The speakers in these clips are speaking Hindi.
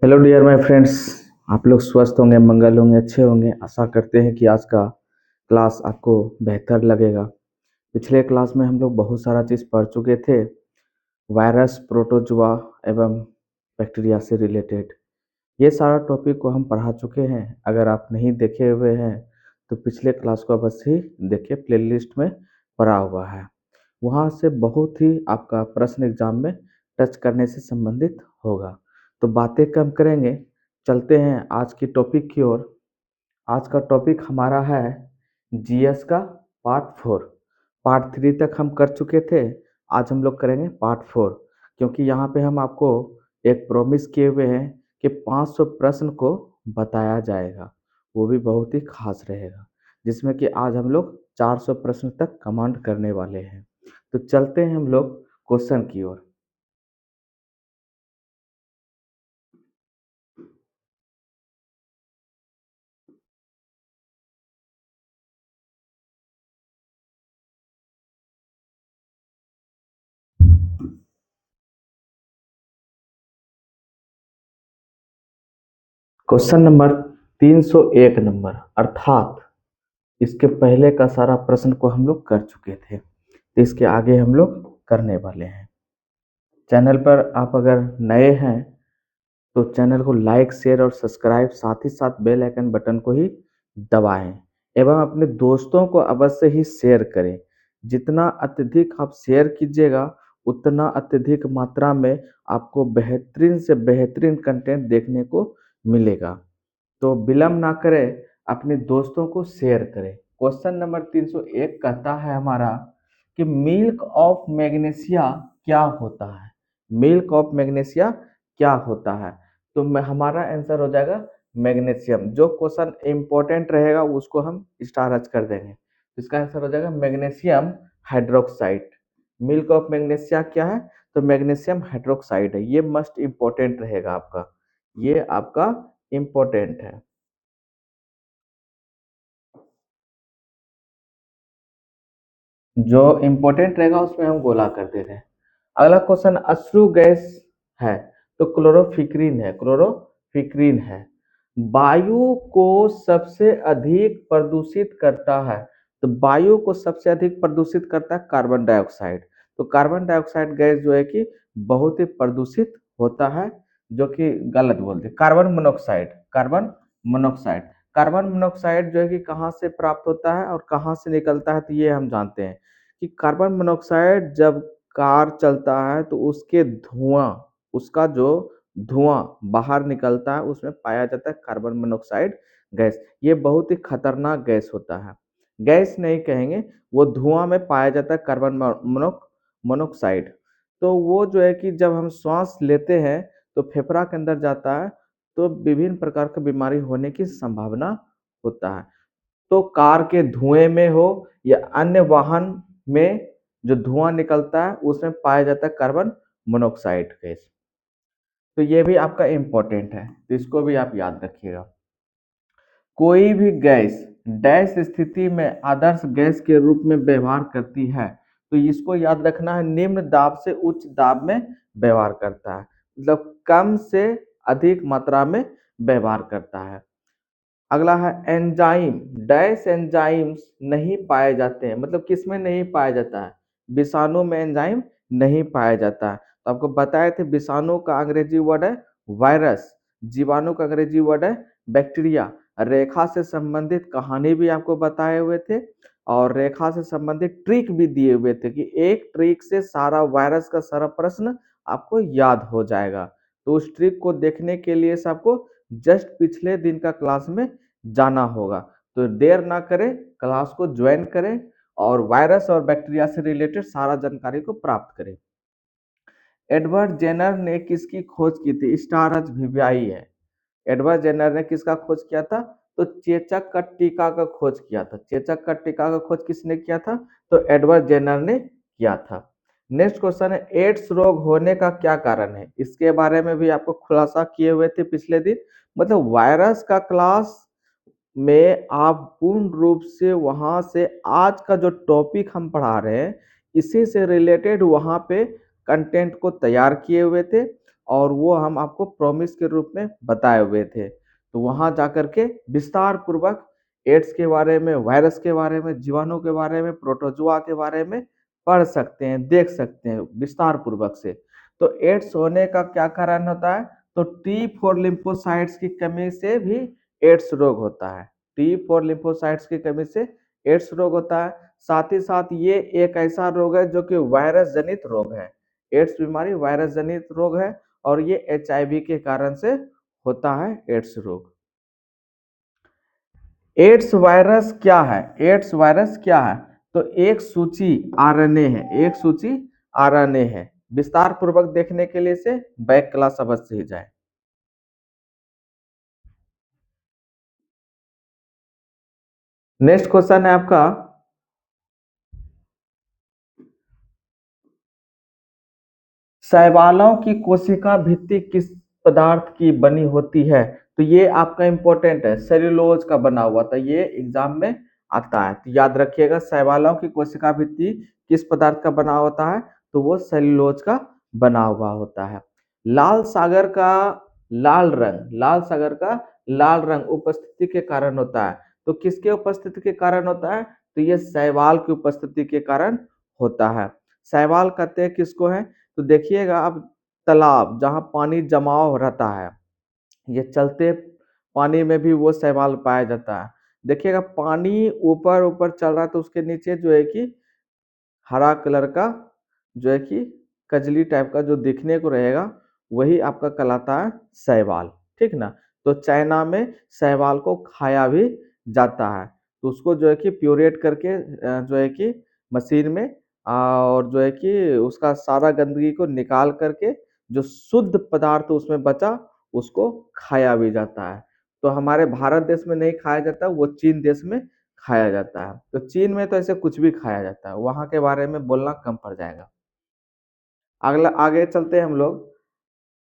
Hello dear my friends. आप लोग स्वस्थ होंगे, मंगल होंगे, अच्छे होंगे। आशा करते हैं कि आज का क्लास आपको बेहतर लगेगा। पिछले क्लास में हम लोग बहुत सारा चीज़ पढ़ चुके थे, वायरस, प्रोटोजुआ एवं बैक्टीरिया से रिलेटेड। ये सारा टॉपिक को हम पढ़ा चुके हैं। अगर आप नहीं देखे हुए हैं तो पिछले क्लास को अवश्य ही देखिए, प्लेलिस्ट में पड़ा हुआ है। वहाँ से बहुत ही आपका प्रश्न एग्जाम में टच करने से संबंधित होगा। तो बातें कम करेंगे, चलते हैं आज की टॉपिक की ओर। आज का टॉपिक हमारा है जीएस का पार्ट 4। पार्ट 3 तक हम कर चुके थे। आज हम लोग करेंगे पार्ट 4, क्योंकि यहाँ पे हम आपको एक प्रॉमिस किए हुए हैं कि 500 प्रश्न को बताया जाएगा। वो भी बहुत ही खास रहेगा, जिसमें कि आज हम लोग 400 प्रश्न तक कमांड करने वाले हैं। तो चलते हैं हम लोग क्वेश्चन की ओर। क्वेश्चन नंबर 301 नंबर, अर्थात इसके पहले का सारा प्रश्न को हम लोग कर चुके थे, तो इसके आगे हम लोग करने वाले हैं। चैनल पर आप अगर नए हैं तो चैनल को लाइक, शेयर और सब्सक्राइब, साथ ही साथ बेल आइकन बटन को ही दबाएं एवं अपने दोस्तों को अवश्य ही शेयर करें। जितना अत्यधिक आप शेयर कीजिएगा, उतना अत्यधिक मात्रा में आपको बेहतरीन से बेहतरीन कंटेंट देखने को मिलेगा। तो विलंब ना करें, अपने दोस्तों को शेयर करें। क्वेश्चन नंबर 301 कहता है हमारा कि मिल्क ऑफ मैग्नीशिया क्या होता है। मिल्क ऑफ मैग्नीशिया क्या होता है? तो हमारा आंसर हो जाएगा मैग्नीशियम। जो क्वेश्चन इंपॉर्टेंट रहेगा उसको हम स्टार रच कर देंगे। इसका आंसर हो जाएगा magnesium hydroxide. Milk of magnesia क्या है? तो मैग्नीशियम हाइड्रोक्साइड है। ये मस्ट इंपॉर्टेंट रहेगा आपका, ये आपका इंपॉर्टेंट है। जो इम्पोर्टेंट रहेगा उसमें हम गोला कर देते हैं। अगला क्वेश्चन, अश्रु गैस है तो क्लोरोफिक्रीन है। क्लोरोफिक्रीन है। वायु को सबसे अधिक प्रदूषित करता है। तो वायु को सबसे अधिक प्रदूषित करता है कार्बन डाइऑक्साइड। तो कार्बन डाइऑक्साइड गैस जो है कि बहुत ही प्रदूषित होता है, जो कि गलत बोलते हैं। Carbon monoxide, carbon monoxide, carbon monoxide जो है कि कहाँ से प्राप्त होता है और कहाँ से निकलता है, तो ये हम जानते हैं कि कार्बन मोनोऑक्साइड जब कार चलता है तो उसके धुआं, उसका जो धुआं बाहर निकलता है उसमें पाया जाता है कार्बन मोनोऑक्साइड गैस। ये बहुत ही खतरनाक गैस होता है। गैस नहीं कहेंगे, वो धुआं में पाया जाता है कार्बन मोनोऑक्साइड। तो वो जो है कि जब हम श्वास लेते हैं तो फेफड़ा के अंदर जाता है, तो विभिन्न प्रकार की बीमारी होने की संभावना होता है। तो कार के धुएं में हो या अन्य वाहन में जो धुआं निकलता है उसमें पाया जाता है कार्बन मोनोऑक्साइड गैस। तो ये भी आपका इम्पोर्टेंट है, तो इसको भी आप याद रखिएगा। कोई भी गैस डैश स्थिति में आदर्श गैस के रूप में व्यवहार करती है। तो इसको याद रखना है, निम्न दाब से उच्च दाब में व्यवहार करता है, मतलब कम से अधिक मात्रा में व्यवहार करता है। अगला है एंजाइम डैश एंजाइम्स नहीं पाए जाते हैं। मतलब किस में नहीं पाया जाता है? विषाणु में एंजाइम नहीं पाया जाता है। तो आपको बताए थे विषाणु का अंग्रेजी वर्ड है वायरस, जीवाणु का अंग्रेजी वर्ड है बैक्टीरिया। रेखा से संबंधित कहानी भी आपको बताए हुए थे और रेखा से संबंधित ट्रिक भी दिए हुए थे कि एक ट्रिक से सारा वायरस का सारा प्रश्न आपको याद हो जाएगा। तो उस ट्रिक को देखने के लिए आपको जस्ट पिछले दिन का क्लास में जाना होगा। तो देर ना करें, क्लास को ज्वाइन करें और वायरस और बैक्टीरिया से रिलेटेड सारा जानकारी को प्राप्त करें। एडवर्ड जेनर ने किसकी खोज की थी? स्टारच भिवियाई है। एडवर्ड जेनर ने किसका खोज किया था? तो चेचक का टीका का खोज किया था। चेचक का टीका का खोज किसने किया था? तो एडवर्ड जेनर ने किया था। नेक्स्ट क्वेश्चन है, एड्स रोग होने का क्या कारण है? इसके बारे में भी आपको खुलासा किए हुए थे पिछले दिन। मतलब वायरस का क्लास में आप पूर्ण रूप से वहां से आज का जो टॉपिक हम पढ़ा रहे हैं इसी से रिलेटेड वहां पे कंटेंट को तैयार किए हुए थे और वो हम आपको प्रॉमिस के रूप में बताए हुए थे। तो वहां जाकर के विस्तार पूर्वक एड्स के बारे में, वायरस के बारे में, जीवाणु के बारे में, प्रोटोजुआ के बारे में पढ़ सकते हैं, देख सकते हैं विस्तार पूर्वक से। तो एड्स होने का क्या कारण होता है? तो T4 लिम्फोसाइट्स की कमी से भी एड्स रोग होता है। T4 लिम्फोसाइट्स की कमी से एड्स रोग होता है। साथ ही साथ ये एक ऐसा रोग है जो कि वायरस जनित रोग है। एड्स बीमारी वायरस जनित रोग है और ये HIV के कारण से होता है एड्स रोग। एड्स वायरस क्या है? एड्स वायरस क्या है? तो एक सूची आरएनए है, एक सूची आरएनए है। विस्तार पूर्वक देखने के लिए से बैक क्लास अवश्य ही जाए। नेक्स्ट क्वेश्चन है आपका, शैवालों की कोशिका भित्ति किस पदार्थ की बनी होती है? तो ये आपका इंपॉर्टेंट है, सेल्यूलोज का बना हुआ था, ये एग्जाम में आता है। तो याद रखिएगा, शैवालों की कोशिका भित्ति किस पदार्थ का बना होता है? तो वो सेल्यूलोज का बना हुआ होता है। लाल सागर का लाल रंग, लाल सागर का लाल रंग उपस्थिति के कारण होता है। तो किसके उपस्थिति के कारण होता है? तो ये शैवाल की उपस्थिति के कारण होता है। शैवाल कहते हैं किसको है? तो देखिएगा, अब तालाब जहाँ पानी जमाव रहता है, ये चलते पानी में भी वो शैवाल पाया जाता है। देखिएगा, पानी ऊपर ऊपर चल रहा है तो उसके नीचे जो है कि हरा कलर का जो है कि कजली टाइप का जो दिखने को रहेगा, वही आपका कहलाता है शैवाल। ठीक ना? तो चाइना में शैवाल को खाया भी जाता है। तो उसको जो है कि प्योरेट करके जो है कि मशीन में और जो है कि उसका सारा गंदगी को निकाल करके जो शुद्ध पदार्थ उसमें बचा, उसको खाया भी जाता है। तो हमारे भारत देश में नहीं खाया जाता, वो चीन देश में खाया जाता है। तो चीन में तो ऐसे कुछ भी खाया जाता है, वहां के बारे में बोलना कम पड़ जाएगा। अगला आगे चलते हैं हम लोग।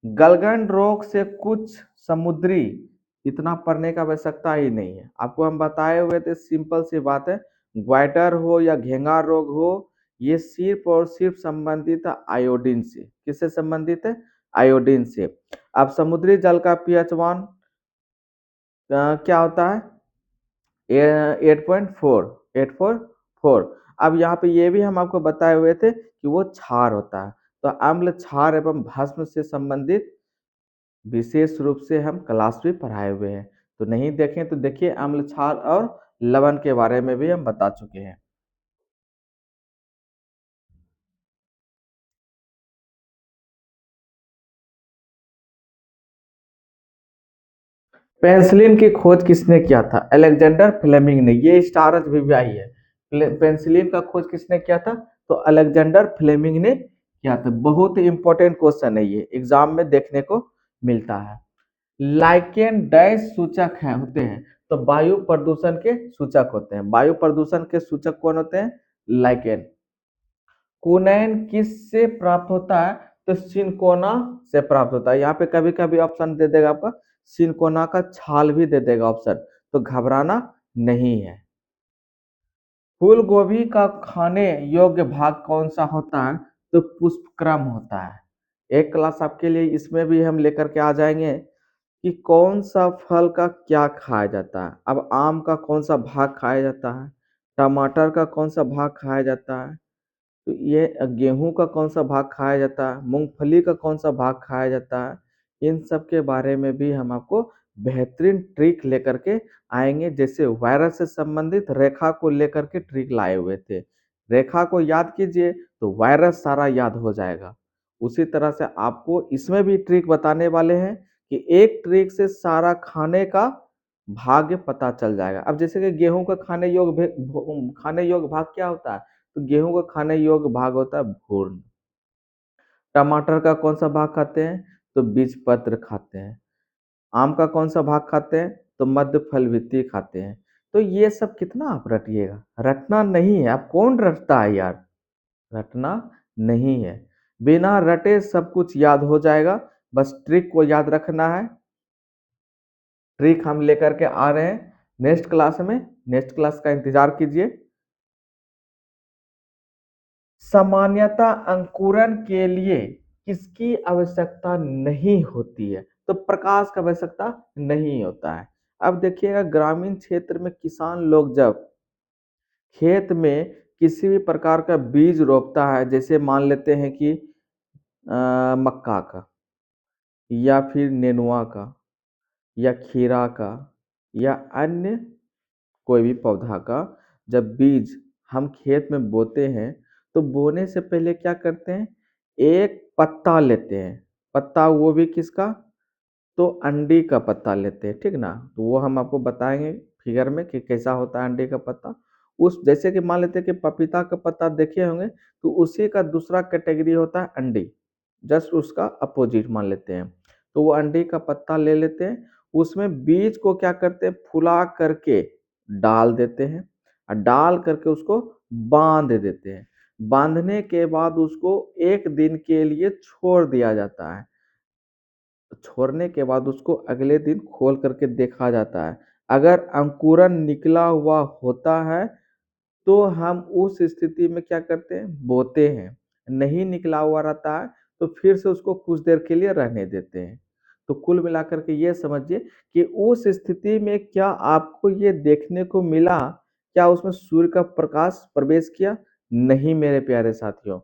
गलगन रोग से कुछ समुद्री, इतना पढ़ने का आवश्यकता ही नहीं है, आपको हम बताए हुए थे, सिंपल सी बात है। ग्वाइटर हो या घेंगा रोग हो, ये सिर्फ और सिर्फ संबंधित है आयोडीन से। किससे संबंधित है? आयोडीन से। अब समुद्री जल का pH 1 क्या होता है? 8.4, 8.4। अब यहाँ पे ये भी हम आपको बताए हुए थे कि वो क्षार होता है। तो अम्ल, क्षार एवं भस्म से संबंधित विशेष रूप से हम क्लास भी पढ़ाए हुए हैं। तो नहीं देखें तो देखिए, अम्ल, क्षार और लवण के बारे में भी हम बता चुके हैं। पेंसिलिन की खोज किसने किया था? अलेक्जेंडर फ्लेमिंग ने। ये स्टार अभिव्यायी है। पेंसिलिन का खोज किसने किया था? तो अलेक्जेंडर फ्लेमिंग ने किया था। बहुत ही इंपॉर्टेंट क्वेश्चन है, ये एग्जाम में देखने को मिलता है। लाइकेन डैश सूचक है होते हैं? तो वायु प्रदूषण के सूचक होते हैं। वायु प्रदूषण के सूचक कौन होते हैं? लाइकेन। कुनैन किससे प्राप्त होता है? तो सिनकोना से प्राप्त होता है। यहाँ पे कभी कभी ऑप्शन दे देगा आपका, सिनकोना का छाल भी दे देगा ऑप्शन, तो घबराना नहीं है। फूल गोभी का खाने योग्य भाग कौन सा होता है? तो पुष्पक्रम होता है। एक क्लास आपके लिए इसमें भी हम लेकर के आ जाएंगे कि कौन सा फल का क्या खाया जाता है। अब आम का कौन सा भाग खाया जाता है, टमाटर का कौन सा भाग खाया जाता है, तो ये गेहूं का कौन सा भाग खाया जाता है, मूंगफली का कौन सा भाग खाया जाता है, इन सब के बारे में भी हम आपको बेहतरीन ट्रिक लेकर के आएंगे। जैसे वायरस से संबंधित रेखा को लेकर के ट्रिक लाए हुए थे, रेखा को याद कीजिए तो वायरस सारा याद हो जाएगा। उसी तरह से आपको इसमें भी ट्रिक बताने वाले हैं कि एक ट्रिक से सारा खाने का भाग्य पता चल जाएगा। अब जैसे कि गेहूं का खाने योग्य भाग क्या होता है? तो गेहूं का खाने योग्य भाग होता है भूर्ण। टमाटर का कौन सा भाग खाते हैं? तो बीज पत्र खाते हैं। आम का कौन सा भाग खाते हैं? तो मध्य फल वित्तीय खाते हैं। तो ये सब कितना आप रटिएगा, रटना नहीं है। आप कौन रटता है यार? रटना नहीं है। बिना रटे सब कुछ याद हो जाएगा, बस ट्रिक को याद रखना है। ट्रिक हम लेकर के आ रहे हैं नेक्स्ट क्लास में, नेक्स्ट क्लास का इंतजार कीजिए। सामान्यतः अंकुरण के लिए किसकी आवश्यकता नहीं होती है? तो प्रकाश का आवश्यकता नहीं होता है। अब देखिएगा ग्रामीण क्षेत्र में किसान लोग जब खेत में किसी भी प्रकार का बीज रोपता है, जैसे मान लेते हैं कि मक्का का या फिर नेनुआ का या खीरा का या अन्य कोई भी पौधा का जब बीज हम खेत में बोते हैं, तो बोने से पहले क्या करते हैं, एक पत्ता लेते हैं। पत्ता वो भी किसका? तो अंडी का पत्ता लेते हैं, ठीक ना? तो वो हम आपको बताएंगे फिगर में कि कैसा होता है अंडे का पत्ता। उस जैसे कि मान लेते हैं कि पपीता का पत्ता देखे होंगे, तो उसी का दूसरा कैटेगरी होता है अंडी, जस्ट उसका अपोजिट मान लेते हैं। तो वो अंडे का पत्ता ले लेते हैं, उसमें बीज को क्या करते हैं, फुला करके डाल देते हैं और डाल करके उसको बांध देते हैं। बांधने के बाद उसको एक दिन के लिए छोड़ दिया जाता है। छोड़ने के बाद उसको अगले दिन खोल करके देखा जाता है। अगर अंकुरन निकला हुआ होता है तो हम उस स्थिति में क्या करते हैं, बोते हैं। नहीं निकला हुआ रहता है तो फिर से उसको कुछ देर के लिए रहने देते हैं। तो कुल मिलाकर के ये समझिए कि उस स्थिति में क्या आपको ये देखने को मिला, क्या उसमें सूर्य का प्रकाश प्रवेश किया? नहीं मेरे प्यारे साथियों।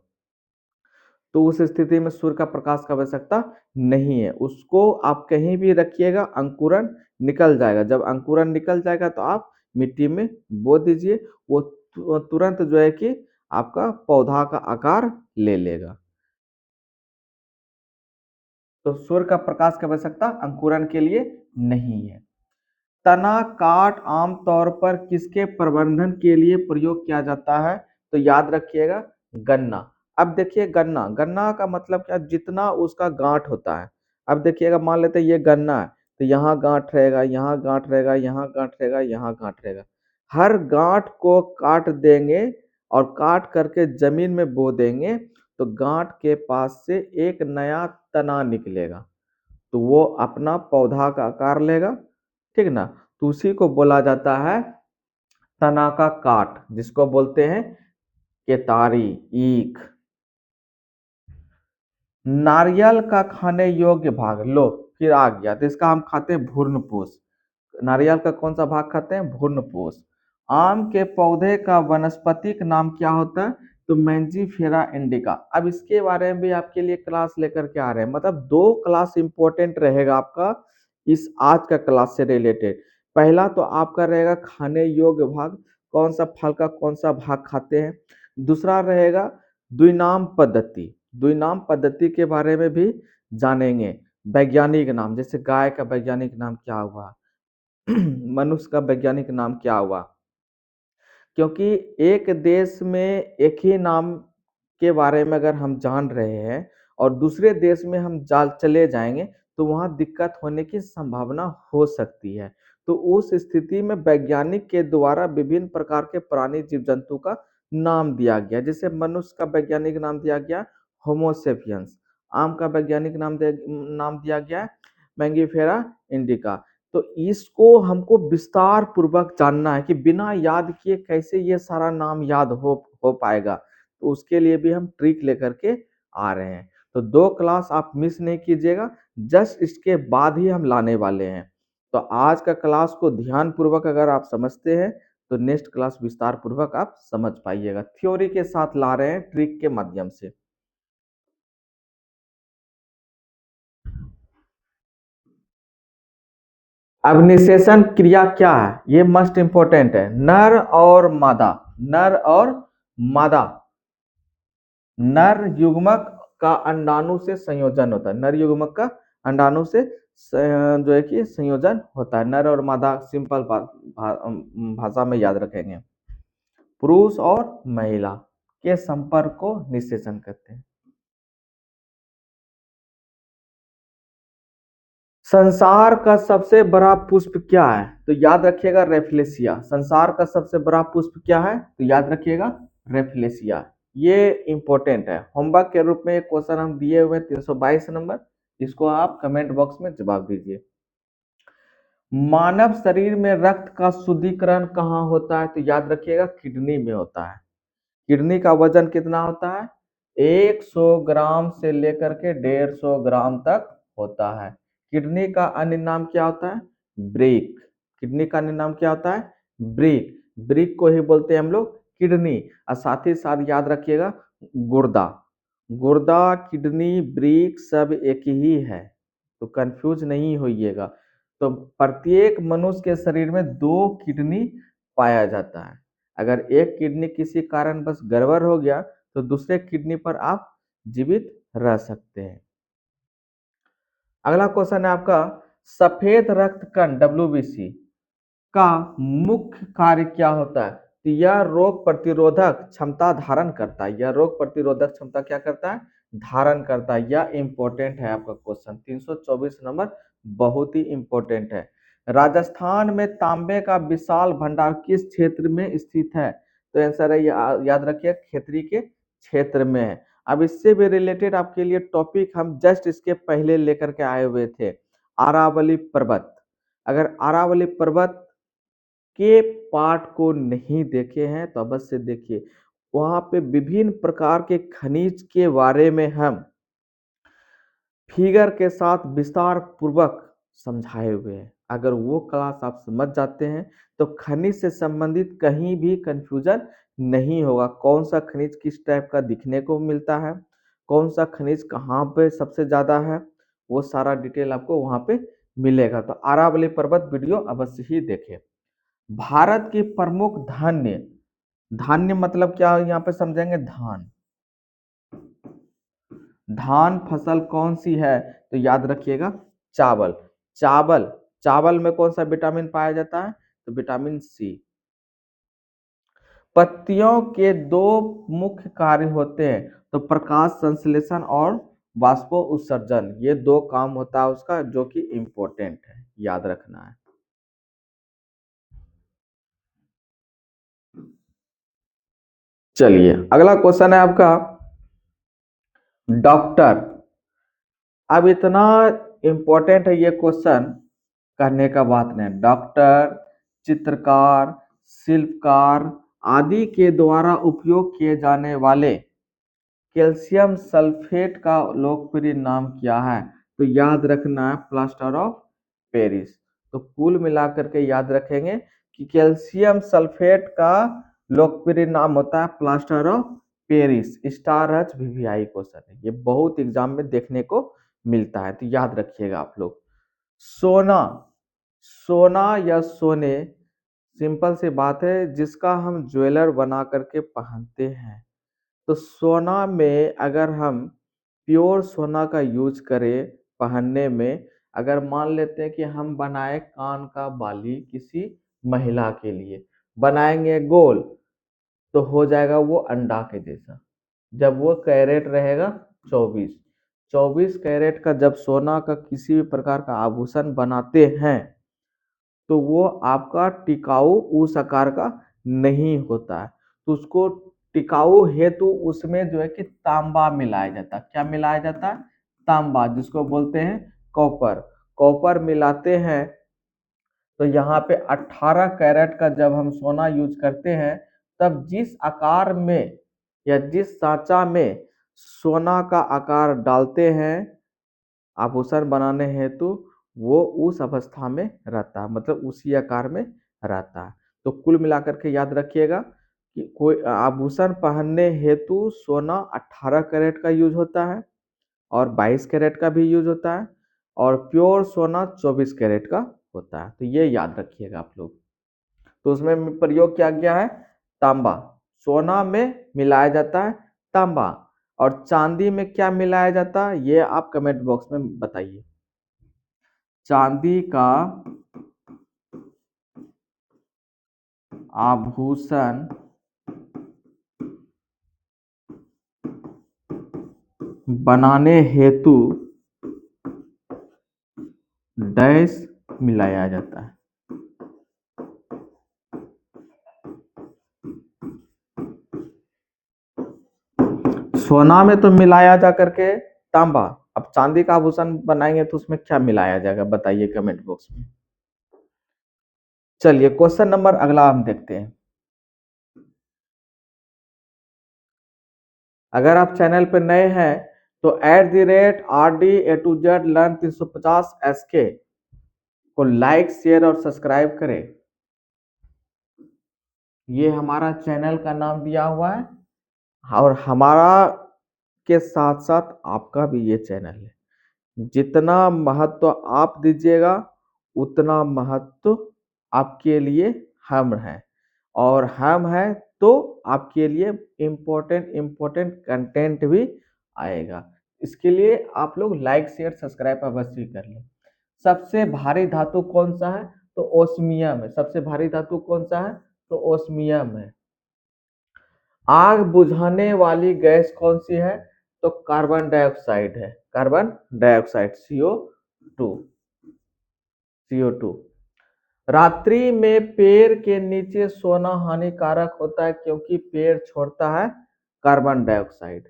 तो उस स्थिति में सूर्य का प्रकाश की आवश्यकता नहीं है। उसको आप कहीं भी रखिएगा, अंकुरन निकल जाएगा। जब अंकुरन निकल जाएगा तो आप मिट्टी में बो दीजिए, वो तुरंत जो है कि आपका पौधा का आकार ले लेगा। तो सूर्य का प्रकाश की आवश्यकता अंकुरन के लिए नहीं है। तना काट आमतौर पर किसके प्रबंधन के लिए प्रयोग किया जाता है? तो याद रखिएगा, गन्ना। अब देखिए गन्ना, गन्ना का मतलब क्या, जितना उसका गांठ होता है। अब देखिएगा मान लेते हैं ये गन्ना है, तो यहाँ गांठ रहेगा, यहाँ गांठ रहेगा, यहाँ गांठ रहेगा, यहाँ गांठ रहेगा। हर गांठ को काट देंगे और काट करके जमीन में बो देंगे, तो गांठ के पास से एक नया तना निकलेगा। तो वो अपना पौधा का आकार लेगा, ठीक ना? तो उसी को बोला जाता है तना का काट, जिसको बोलते हैं केतारी, ईख। नारियल का खाने योग्य भाग, लो फिर आ गया, तो इसका हम खाते हैं भूर्णपोष। नारियल का कौन सा भाग खाते हैं? भूर्णपोष। आम के पौधे का वानस्पतिक नाम क्या होता है? तो मैंजीफेरा इंडिका। अब इसके बारे में भी आपके लिए क्लास लेकर के आ रहे हैं, मतलब दो क्लास इंपॉर्टेंट रहेगा आपका इस आज का क्लास से रिलेटेड। पहला तो आपका रहेगा खाने योग्य भाग, कौन सा फल का कौन सा भाग खाते हैं। दूसरा रहेगा द्विनाम पद्धति। द्विनाम पद्धति के बारे में भी जानेंगे। वैज्ञानिक नाम, जैसे गाय का वैज्ञानिक नाम क्या हुआ, मनुष्य का वैज्ञानिक नाम क्या हुआ। क्योंकि एक देश में एक ही नाम के बारे में अगर हम जान रहे हैं और दूसरे देश में हम जाल चले जाएंगे, तो वहां दिक्कत होने की संभावना हो सकती है। तो उस स्थिति में वैज्ञानिक के द्वारा विभिन्न प्रकार के प्राणी जीव जंतु का नाम दिया गया। जैसे मनुष्य का वैज्ञानिक नाम दिया गया होमोसेपियंस। आम का वैज्ञानिक नाम दिया गया मैंगीफेरा इंडिका। तो इसको हमको विस्तार पूर्वक जानना है कि बिना याद किए कैसे ये सारा नाम याद हो पाएगा। तो उसके लिए भी हम ट्रिक लेकर के आ रहे हैं। तो दो क्लास आप मिस नहीं कीजिएगा, जस्ट इसके बाद ही हम लाने वाले हैं। तो आज का क्लास को ध्यान पूर्वक अगर आप समझते हैं तो नेक्स्ट क्लास विस्तार पूर्वक आप समझ पाइएगा। थ्योरी के साथ ला रहे हैं, ट्रिक के माध्यम से। अब निषेचन क्रिया क्या है, ये मस्ट इंपॉर्टेंट है। नर और मादा, नर और मादा, नर युग्मक का अंडाणु से संयोजन होता है। नर युग्मक का अंडाणु से जो है कि संयोजन होता है। नर और मादा सिंपल भाषा में याद रखेंगे। पुरुष और महिला के संपर्क को निषेचन कहते हैं। संसार का सबसे बड़ा पुष्प क्या है? तो याद रखिएगा रेफलेसिया। संसार का सबसे बड़ा पुष्प क्या है? तो याद रखिएगा रेफलेसिया। ये इंपॉर्टेंट है, होमवर्क के रूप में एक क्वेश्चन हम दिए हुए 322 नंबर, इसको आप कमेंट बॉक्स में जवाब दीजिए। मानव शरीर में रक्त का शुद्धिकरण कहाँ होता है? तो याद रखिएगा किडनी में होता है। किडनी का वजन कितना होता है? 100 ग्राम से लेकर के 150 ग्राम तक होता है। किडनी का अन्य नाम क्या होता है? ब्रिक। किडनी का अन्य नाम क्या होता है? ब्रिक। ब्रिक को ही बोलते हैं हम लोग किडनी। और साथ ही साथ याद रखिएगा गुर्दा। गुर्दा, किडनी, ब्रिक सब एक ही है, तो कंफ्यूज नहीं होइएगा। तो प्रत्येक मनुष्य के शरीर में 2 किडनी पाया जाता है। अगर एक किडनी किसी कारणवश गड़बड़ हो गया तो दूसरे किडनी पर आप जीवित रह सकते हैं। अगला क्वेश्चन है आपका, सफेद रक्त कण WBC का मुख्य कार्य क्या होता है? तो यह रोग प्रतिरोधक क्षमता धारण करता है। यह रोग प्रतिरोधक क्षमता क्या करता है? धारण करता है। यह इंपॉर्टेंट है आपका क्वेश्चन 324 नंबर, बहुत ही इंपॉर्टेंट है। राजस्थान में तांबे का विशाल भंडार किस क्षेत्र में स्थित है? तो आंसर है, याद रखिए, खेतरी के क्षेत्र में है। अब इससे भी रिलेटेड आपके लिए टॉपिक हम जस्ट इसके पहले लेकर के आए हुए थे, अरावली पर्वत। अगर अरावली पर्वत के पार्ट को नहीं देखे हैं तो अवश्य देखिए। वहां पे विभिन्न प्रकार के खनिज के बारे में हम फिगर के साथ विस्तार पूर्वक समझाए हुए हैं। अगर वो क्लास आप समझ जाते हैं तो खनिज से संबंधित कहीं भी कंफ्यूजन नहीं होगा। कौन सा खनिज किस टाइप का दिखने को मिलता है, कौन सा खनिज कहाँ पे सबसे ज्यादा है, वो सारा डिटेल आपको वहां पे मिलेगा। तो अरावली पर्वत वीडियो अवश्य ही देखें। भारत की प्रमुख धान्य, धान्य मतलब क्या यहाँ पे समझेंगे? धान। धान फसल कौन सी है? तो याद रखिएगा चावल। चावल, चावल में कौन सा विटामिन पाया जाता है? तो विटामिन सी। पत्तियों के 2 मुख्य कार्य होते हैं, तो प्रकाश संश्लेषण और वाष्पो उत्सर्जन। ये 2 काम होता है उसका, जो कि इंपॉर्टेंट है, याद रखना है। चलिए अगला क्वेश्चन है आपका, डॉक्टर। अब इतना इंपॉर्टेंट है ये क्वेश्चन, कहने का बात नहीं। डॉक्टर, चित्रकार, शिल्पकार आदि के द्वारा उपयोग किए जाने वाले कैल्शियम सल्फेट का लोकप्रिय नाम क्या है? तो याद रखना है प्लास्टर ऑफ पेरिस। तो कुल मिलाकर के याद रखेंगे कि कैल्शियम सल्फेट का लोकप्रिय नाम होता है plaster of Paris. Star H VVI question है, ये बहुत एग्जाम में देखने को मिलता है, तो याद रखिएगा आप लोग। सोना, सोना या सोने, सिंपल सी बात है, जिसका हम ज्वेलर बना करके पहनते हैं। तो सोना में अगर हम प्योर सोना का यूज करें पहनने में, अगर मान लेते हैं कि हम बनाए कान का बाली किसी महिला के लिए, बनाएंगे गोल, तो हो जाएगा वो अंडा के जैसा। जब वो कैरेट रहेगा 24, 24 कैरेट का जब सोना का किसी भी प्रकार का आभूषण बनाते हैं तो वो आपका टिकाऊ उस आकार का नहीं होता है। तो उसको टिकाऊ हेतु उसमें जो है कि तांबा मिलाया जाता है। क्या मिलाया जाता है? तांबा, जिसको बोलते हैं कॉपर। कॉपर मिलाते हैं। तो यहाँ पे 18 कैरेट का जब हम सोना यूज करते हैं, तब जिस आकार में या जिस सांचा में सोना का आकार डालते हैं आभूषण बनाने हेतु, वो उस अवस्था में रहता है, मतलब उसी आकार में रहता है। तो कुल मिलाकर के याद रखिएगा कि कोई आभूषण पहनने हेतु सोना 18 कैरेट का यूज होता है और 22 कैरेट का भी यूज होता है, और प्योर सोना 24 कैरेट का होता है। तो ये याद रखिएगा आप लोग। तो उसमें प्रयोग किया गया है तांबा। सोना में मिलाया जाता है तांबा, और चांदी में क्या मिलाया जाता है ये आप कमेंट बॉक्स में बताइए। चांदी का आभूषण बनाने हेतु डैश मिलाया जाता है। सोना में तो मिलाया जा करके तांबा, अब चांदी का आभूषण बनाएंगे तो उसमें क्या मिलाया जाएगा बताइए कमेंट बॉक्स में। चलिए क्वेश्चन नंबर अगला हम देखते हैं। अगर आप चैनल पर नए हैं तो @RD A to Z Learn 350 SK को लाइक शेयर और सब्सक्राइब करें। ये हमारा चैनल का नाम दिया हुआ है और हमारा के साथ साथ आपका भी ये चैनल है। जितना महत्व आप दीजिएगा उतना महत्व आपके लिए हम हैं, और हम हैं तो आपके लिए इम्पोर्टेंट कंटेंट भी आएगा। इसके लिए आप लोग लाइक शेयर सब्सक्राइब अवश्य कर लें। सबसे भारी धातु कौन सा है? तो ओस्मियम है। सबसे भारी धातु कौन सा है? तो ओस्मियम है। आग बुझाने वाली गैस कौन सी है? तो कार्बन डाइऑक्साइड है। Carbon dioxide CO2। रात्रि में पेड़ के नीचे सोना हानिकारक होता है क्योंकि पेड़ छोड़ता है कार्बन डाइऑक्साइड।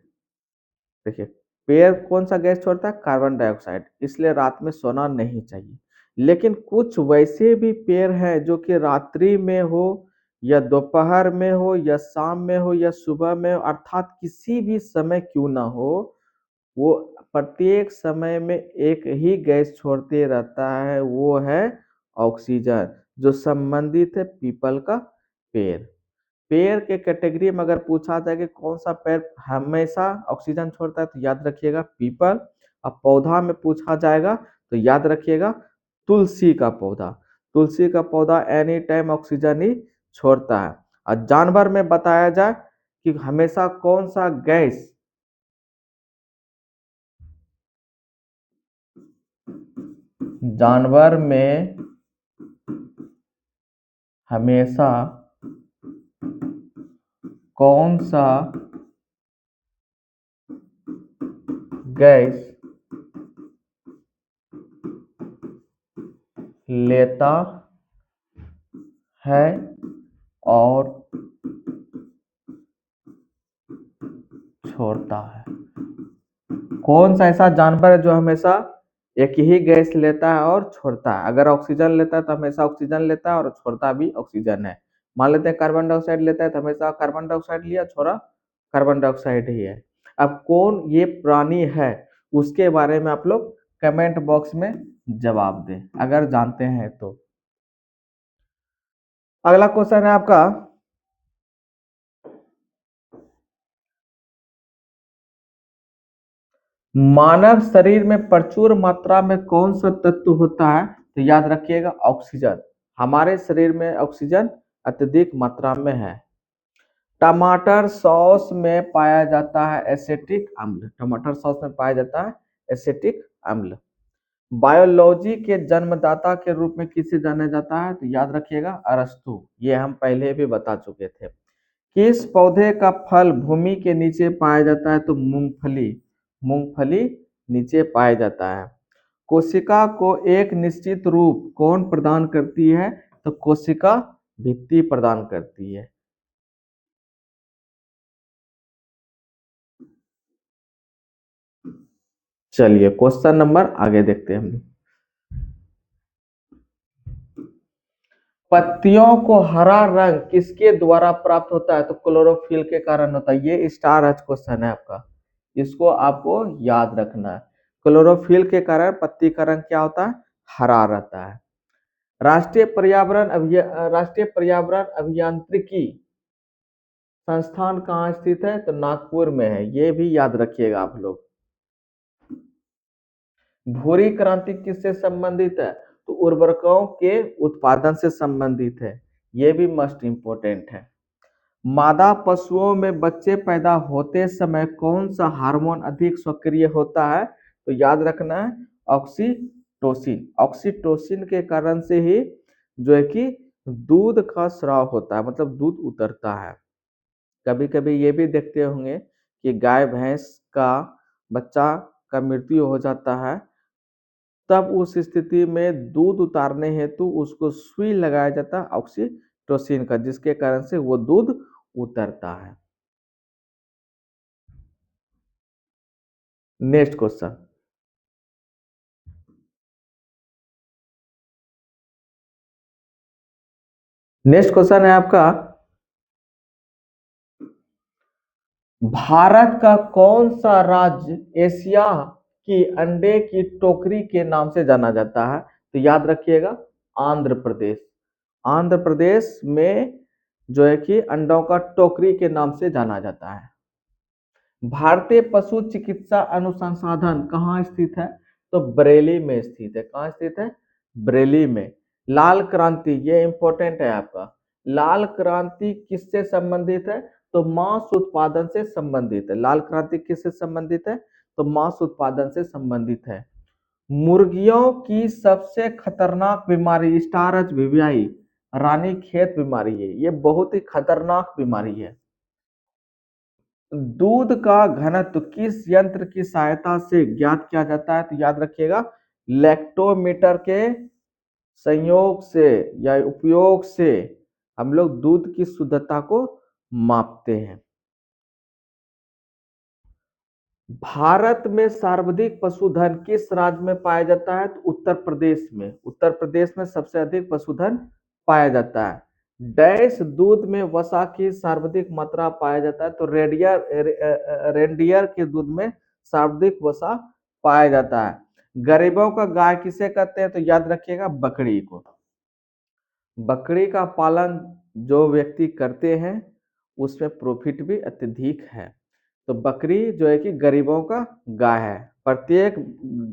देखिए, पेड़ कौन सा गैस छोड़ता है? Carbon dioxide. इसलिए रात में सोना नहीं चाहिए। लेकिन कुछ वैसे भी पेड़ हैं जो कि रात्रि में हो या दोपहर में हो या शाम में हो या सुबह में हो, अर्थात किसी भी समय क्यों ना हो, वो प्रत्येक समय में एक ही गैस छोड़ते रहता है, वो है ऑक्सीजन, जो संबंधित है पीपल का पेड़। पेड़ के कैटेगरी में अगर पूछा जाए कि कौन सा पेड़ हमेशा ऑक्सीजन छोड़ता है तो याद रखिएगा पीपल। अब पौधा में पूछा जाएगा तो याद रखिएगा तुलसी का पौधा। तुलसी का पौधा एनी टाइम ऑक्सीजन ही छोड़ता है। और जानवर में बताया जाए कि हमेशा कौन सा गैस जानवर में हमेशा कौन सा गैस लेता है और छोड़ता है? कौन सा ऐसा जानवर है जो हमेशा एक ही गैस लेता है और छोड़ता है? अगर ऑक्सीजन लेता है तो हमेशा ऑक्सीजन लेता है और छोड़ता भी ऑक्सीजन है। मान लेते हैं कार्बन डाइऑक्साइड लेता है तो हमेशा कार्बन डाइऑक्साइड लिया, छोड़ा कार्बन डाइऑक्साइड ही है। अब कौन ये प्राणी है उसके बारे में आप लोग कमेंट बॉक्स में जवाब दें अगर जानते हैं तो। अगला क्वेश्चन है आपका, मानव शरीर में प्रचुर मात्रा में कौन सा तत्व होता है? तो याद रखिएगा ऑक्सीजन। हमारे शरीर में ऑक्सीजन अत्यधिक मात्रा में है। टमाटर सॉस में पाया जाता है एसिटिक अम्ल। टमाटर सॉस में पाया जाता है एसिटिक अम्ल। बायोलॉजी के जन्मदाता के रूप में किसे जाना जाता है? तो याद रखिएगा अरस्तु। ये हम पहले भी बता चुके थे। किस पौधे का फल भूमि के नीचे पाया जाता है? तो मूंगफली। मूंगफली नीचे पाया जाता है। कोशिका को एक निश्चित रूप कौन प्रदान करती है? तो कोशिका भित्ति प्रदान करती है। चलिए क्वेश्चन नंबर आगे देखते हैं हम। पत्तियों को हरा रंग किसके द्वारा प्राप्त होता है? तो क्लोरोफिल के कारण होता है। ये स्टार एच क्वेश्चन है आपका, इसको आपको याद रखना है। क्लोरोफिल के कारण पत्ती का रंग क्या होता है? हरा रहता है। राष्ट्रीय पर्यावरण अभियांत्रिकी संस्थान कहाँ स्थित है? तो नागपुर में है। ये भी याद रखिएगा आप लोग। भूरी क्रांति किससे संबंधित है? तो उर्वरकों के उत्पादन से संबंधित है। ये भी मस्ट इंपोर्टेंट है। मादा पशुओं में बच्चे पैदा होते समय कौन सा हार्मोन अधिक सक्रिय होता है? तो याद रखना है ऑक्सीटोसिन। ऑक्सीटोसिन के कारण से ही जो है कि दूध का स्राव होता है, मतलब दूध उतरता है। कभी कभी ये भी देखते होंगे कि गाय भैंस का बच्चा का मृत्यु हो जाता है, तब उस स्थिति में दूध उतारने हेतु उसको सुई लगाया जाता है ऑक्सीटोसिन का, जिसके कारण से वो दूध उतरता है। नेक्स्ट क्वेश्चन, नेक्स्ट क्वेश्चन है आपका, भारत का कौन सा राज्य एशिया की अंडे की टोकरी के नाम से जाना जाता है? तो याद रखिएगा, आंध्र प्रदेश। आंध्र प्रदेश में जो है कि अंडों का टोकरी के नाम से जाना जाता है। भारतीय पशु चिकित्सा अनुसंधान कहाँ स्थित है? तो बरेली में स्थित है। कहाँ स्थित है? बरेली में। लाल क्रांति, ये इंपॉर्टेंट है आपका। लाल क्रांति किससे संबंधित है? तो मांस उत्पादन से संबंधित है। लाल क्रांति किससे संबंधित है? तो मांस उत्पादन से संबंधित है। मुर्गियों की सबसे खतरनाक बीमारी स्टार वीवीआई रानीखेत बीमारी है। ये बहुत ही खतरनाक बीमारी है। दूध का घनत्व किस यंत्र की सहायता से ज्ञात किया जाता है? तो याद रखिएगा, लैक्टोमीटर के संयोग से या उपयोग से हम लोग दूध की शुद्धता को मापते हैं। भारत में सर्वाधिक पशुधन किस राज्य में पाया जाता है? तो उत्तर प्रदेश में। उत्तर प्रदेश में सबसे अधिक पशुधन पाया जाता है। डैश दूध में वसा की सर्वाधिक मात्रा पाया जाता है? तो रेंडियर के दूध में सर्वाधिक वसा पाया जाता है। गरीबों का गाय किसे कहते हैं? तो याद रखिएगा, बकरी को। बकरी का पालन जो व्यक्ति करते हैं उसमें प्रॉफिट भी अत्यधिक है। तो बकरी जो है कि गरीबों का गाय है। प्रत्येक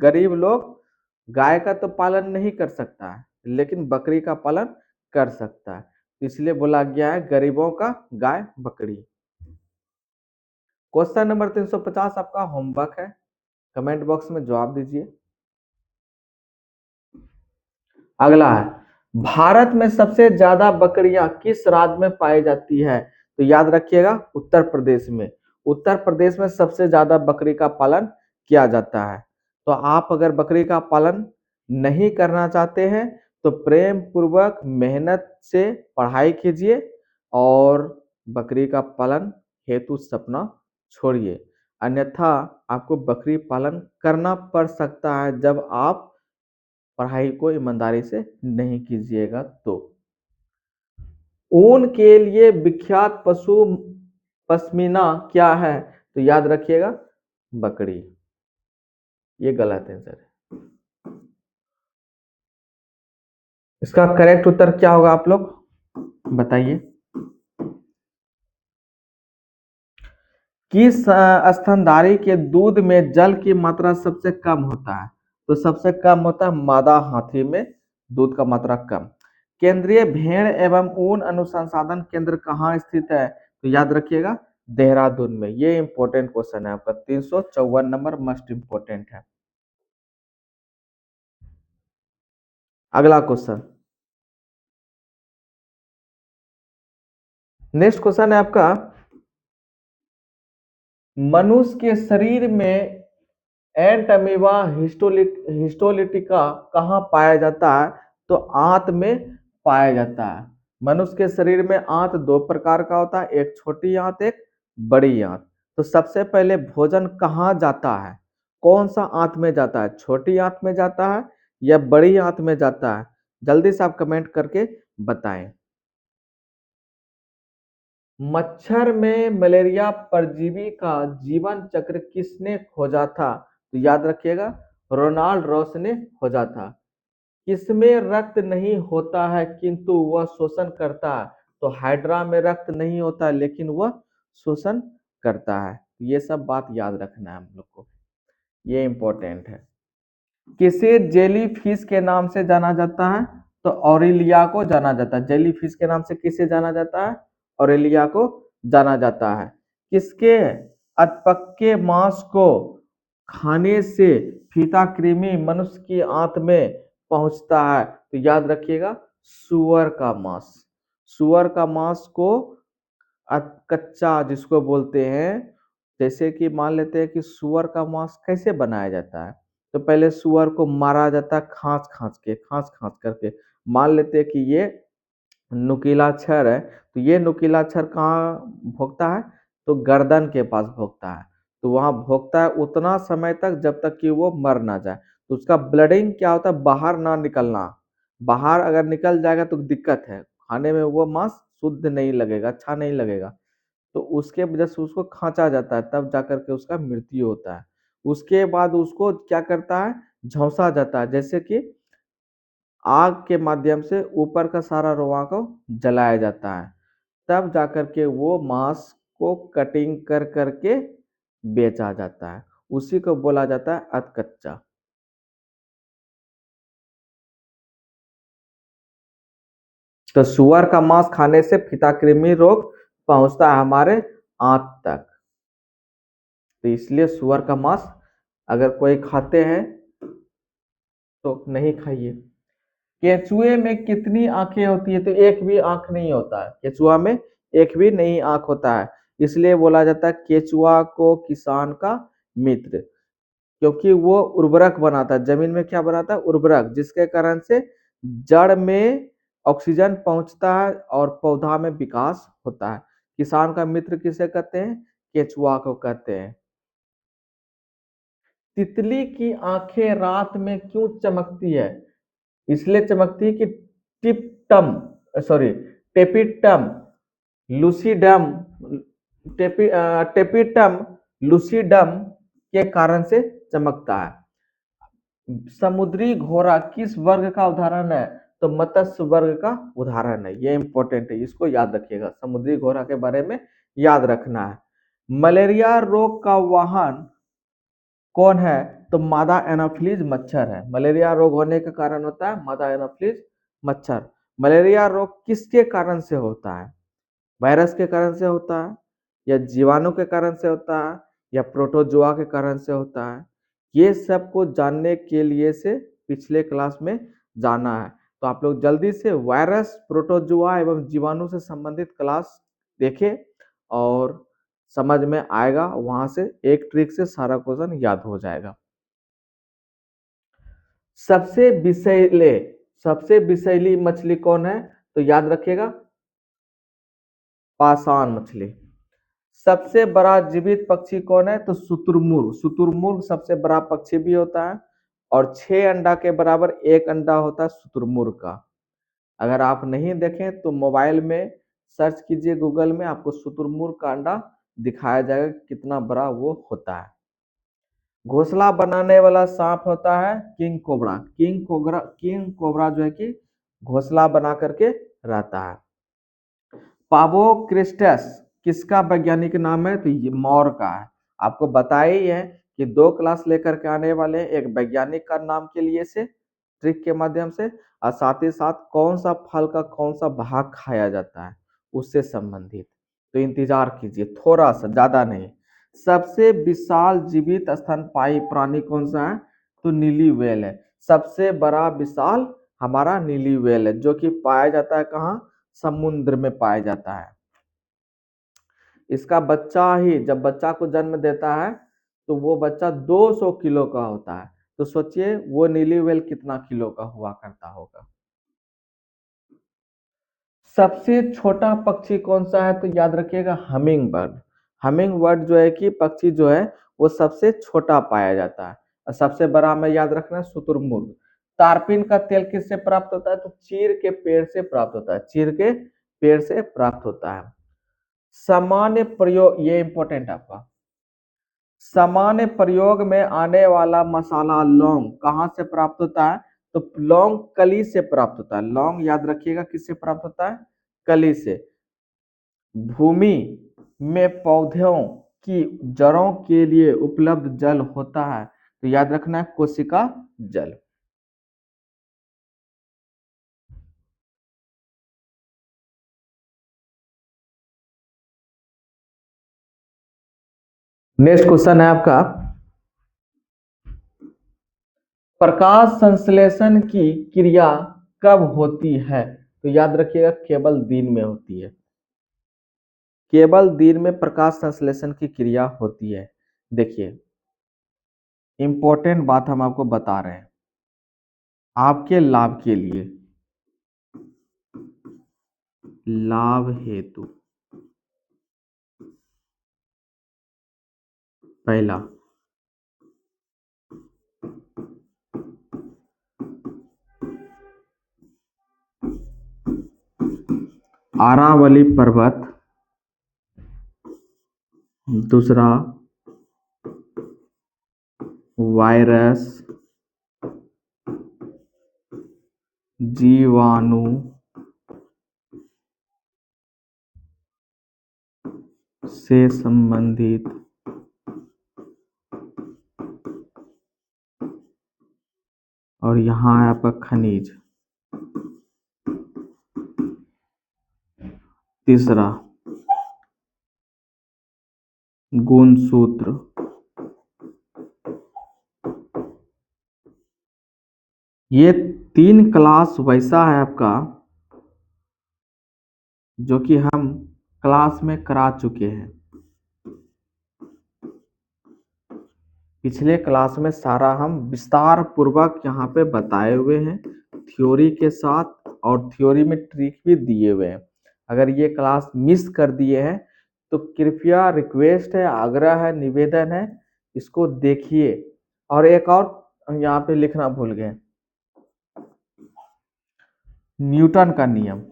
गरीब लोग गाय का तो पालन नहीं कर सकता है, लेकिन बकरी का पालन कर सकता है। इसलिए बोला गया है गरीबों का गाय बकरी। क्वेश्चन नंबर 350 आपका होमवर्क है, कमेंट बॉक्स में जवाब दीजिए। अगला है, भारत में सबसे ज्यादा बकरियां किस राज्य में पाई जाती है? तो याद रखिएगा, उत्तर प्रदेश में। उत्तर प्रदेश में सबसे ज्यादा बकरी का पालन किया जाता है। तो आप अगर बकरी का पालन नहीं करना चाहते हैं तो प्रेम पूर्वक मेहनत से पढ़ाई कीजिए और बकरी का पालन हेतु सपना छोड़िए। अन्यथा आपको बकरी पालन करना पड़ सकता है जब आप पढ़ाई को ईमानदारी से नहीं कीजिएगा तो। ऊन के लिए विख्यात पशु पश्मीना क्या है? तो याद रखिएगा, बकरी। ये गलत आंसर है। इसका करेक्ट उत्तर क्या होगा आप लोग बताइए। किस स्तनधारी के दूध में जल की मात्रा सबसे कम होता है? तो सबसे कम होता है मादा हाथी में दूध का मात्रा कम। केंद्रीय भेड़ एवं ऊन अनुसंधान केंद्र कहाँ स्थित है? तो याद रखिएगा, देहरादून में। ये इंपॉर्टेंट क्वेश्चन है आपका, 354 नंबर मस्ट इंपॉर्टेंट है। अगला क्वेश्चन, नेक्स्ट क्वेश्चन है आपका, मनुष्य के शरीर में एंटमीबा हिस्टोलिटिका कहाँ पाया जाता है? तो आंत में पाया जाता है। मनुष्य के शरीर में आंत दो प्रकार का होता है, एक छोटी आंत, एक बड़ी आंत। तो सबसे पहले भोजन कहाँ जाता है? कौन सा आंत में जाता है? छोटी आंत में जाता है या बड़ी आंत में जाता है? जल्दी से आप कमेंट करके बताएं। मच्छर में मलेरिया परजीवी का जीवन चक्र किसने खोजा था? तो याद रखिएगा, रोनाल्ड रॉस ने खोजा था। किसमें रक्त नहीं होता है किंतु वह शोषण करता है? तो हाइड्रा में रक्त नहीं होता लेकिन वह शोषण करता है। ये सब बात याद रखना है हम लोग को, ये इंपॉर्टेंट है। किसे जेली फिश के नाम से जाना जाता है? तो ऑरेलिया को जाना जाता है। जेली फिश के नाम से किसे जाना जाता है? ऑरेलिया को जाना जाता है। किसके अधपके मांस को खाने से फीता कृमि मनुष्य की आंत में पहुंचता है? तो याद रखिएगा, सुअर का मांस। सुअर का मांस को कच्चा जिसको बोलते हैं, जैसे कि मान लेते हैं कि सुअर का मांस कैसे बनाया जाता है? तो पहले सुअर को मारा जाता है खांच खांच करके। मान लेते हैं कि ये नुकीला छर है, तो ये नुकीला छर कहाँ भोगता है? तो गर्दन के पास भोगता है। तो वहां भोगता है उतना समय तक जब तक कि वो मर ना जाए। तो उसका ब्लडिंग क्या होता है? बाहर ना निकलना। बाहर अगर निकल जाएगा तो दिक्कत है, खाने में वो मांस शुद्ध नहीं लगेगा, अच्छा नहीं लगेगा। तो उसके वजह से उसको खांचा जाता है, तब जाकर के उसका मृत्यु होता है। उसके बाद उसको क्या करता है, झोंसा जाता है, जैसे कि आग के माध्यम से ऊपर का सारा रोआ को जलाया जाता है, तब जाकर के वो मांस को कटिंग कर करके बेचा जाता है। उसी को बोला जाता है अधकच्चा। तो सुअर का मांस खाने से फीताकृमि रोग पहुंचता है हमारे आंत तक। तो इसलिए सुअर का मांस अगर कोई खाते हैं तो नहीं खाइए। केचुए में कितनी आंखें होती है, तो एक भी आंख नहीं होता है, केचुआ में एक भी नहीं आंख होता है। इसलिए बोला जाता है केचुआ को किसान का मित्र, क्योंकि वो उर्वरक बनाता है, जमीन में क्या बनाता है, उर्वरक, जिसके कारण से जड़ में ऑक्सीजन पहुंचता है और पौधा में विकास होता है। किसान का मित्र किसे कहते हैं, केचुआ को कहते हैं। तितली की आंखें रात में क्यों चमकती है, इसलिए चमकती है कि टिपटम sorry tapetum lucidum tapetum lucidum के कारण से चमकता है। समुद्री घोड़ा किस वर्ग का उदाहरण है, तो मत्स्य वर्ग का उदाहरण है। ये इंपॉर्टेंट है, इसको याद रखिएगा, समुद्री घोड़ा के बारे में याद रखना है। मलेरिया रोग का वाहन कौन है, तो मादा एनाफिलीज मच्छर है। मलेरिया रोग होने का कारण होता है मादा एनाफिलीज मच्छर। मलेरिया रोग किसके कारण से होता है, वायरस के कारण से होता है, या जीवाणु के कारण से होता है, या प्रोटोजोआ के कारण से होता है। ये सब को जानने के लिए से पिछले क्लास में जाना है, तो आप लोग जल्दी से वायरस, प्रोटोजोआ एवं जीवाणु से संबंधित क्लास देखें और समझ में आएगा, वहां से एक ट्रिक से सारा क्वेश्चन याद हो जाएगा। सबसे विषैले सबसे विषैली मछली कौन है, तो याद रखिएगा पाषाण मछली। सबसे बड़ा जीवित पक्षी कौन है, तो शुतुरमुर्ग। शुतुरमुर्ग सबसे बड़ा पक्षी भी होता है और 6 अंडा के बराबर एक अंडा होता है शुतुरमुर्ग का। अगर आप नहीं देखें तो मोबाइल में सर्च कीजिए, गूगल में आपको शुतुरमुर्ग का अंडा दिखाया जाएगा कितना बड़ा वो होता है। घोंसला बनाने वाला सांप होता है किंग कोबरा। किंग कोबरा जो है कि घोंसला बना करके रहता है। पावो क्रिस्टस किसका वैज्ञानिक नाम है, तो ये मोर का है। आपको बताया ही है कि 2 क्लास लेकर के आने वाले हैं, एक वैज्ञानिक का नाम के लिए से ट्रिक के माध्यम से, और साथ ही साथ कौन सा फल का कौन सा भाग खाया जाता है उससे संबंधित। तो इंतजार कीजिए थोड़ा सा, ज्यादा नहीं। सबसे विशाल जीवित स्तनपायी प्राणी कौन सा है, तो नीली व्हेल है। सबसे बड़ा विशाल हमारा नीली व्हेल है, जो कि पाया जाता है कहाँ, समुद्र में पाया जाता है। इसका बच्चा ही जब बच्चा को जन्म देता है तो वो बच्चा 200 किलो का होता है। तो सोचिए वो नीली व्हेल कितना किलो का हुआ करता होगा। सबसे छोटा पक्षी कौन सा है, तो याद रखिएगा हमिंग बर्ड। हमिंग बर्ड जो है कि पक्षी जो है वो सबसे छोटा पाया जाता है, और सबसे बड़ा हमें याद रखना है शुतुरमुर्ग। तारपीन का तेल किससे प्राप्त होता है, तो चीड़ के पेड़ से प्राप्त होता है, चीड़ के पेड़ से प्राप्त होता है। सामान्य प्रयोग, ये इंपॉर्टेंट आपका, सामान्य प्रयोग में आने वाला मसाला लौंग कहाँ से प्राप्त होता है, तो लौंग कली से प्राप्त होता है। लौंग याद रखिएगा किससे प्राप्त होता है, कली से। भूमि में पौधों की जड़ों के लिए उपलब्ध जल होता है, तो याद रखना है कोशिका जल। नेक्स्ट क्वेश्चन है आपका, प्रकाश संश्लेषण की क्रिया कब होती है, तो याद रखिएगा केवल दिन में होती है। केवल दिन में प्रकाश संश्लेषण की क्रिया होती है। देखिए इंपॉर्टेंट बात हम आपको बता रहे हैं आपके लाभ के लिए, लाभ हेतु। पहला, अरावली पर्वत दूसरा वायरस, जीवाणु, से संबंधित और यहाँ है आपका खनिज। तीसरा गुणसूत्र। ये 3 क्लास वैसा है आपका जो कि हम क्लास में करा चुके हैं। पिछले क्लास में सारा हम विस्तार पूर्वक यहाँ पे बताए हुए हैं थ्योरी के साथ, और थ्योरी में ट्रिक भी दिए हुए हैं। अगर ये क्लास मिस कर दिए हैं तो कृपया रिक्वेस्ट है, आग्रह है, निवेदन है, इसको देखिए। और एक और हम यहाँ पे लिखना भूल गए, न्यूटन का नियम।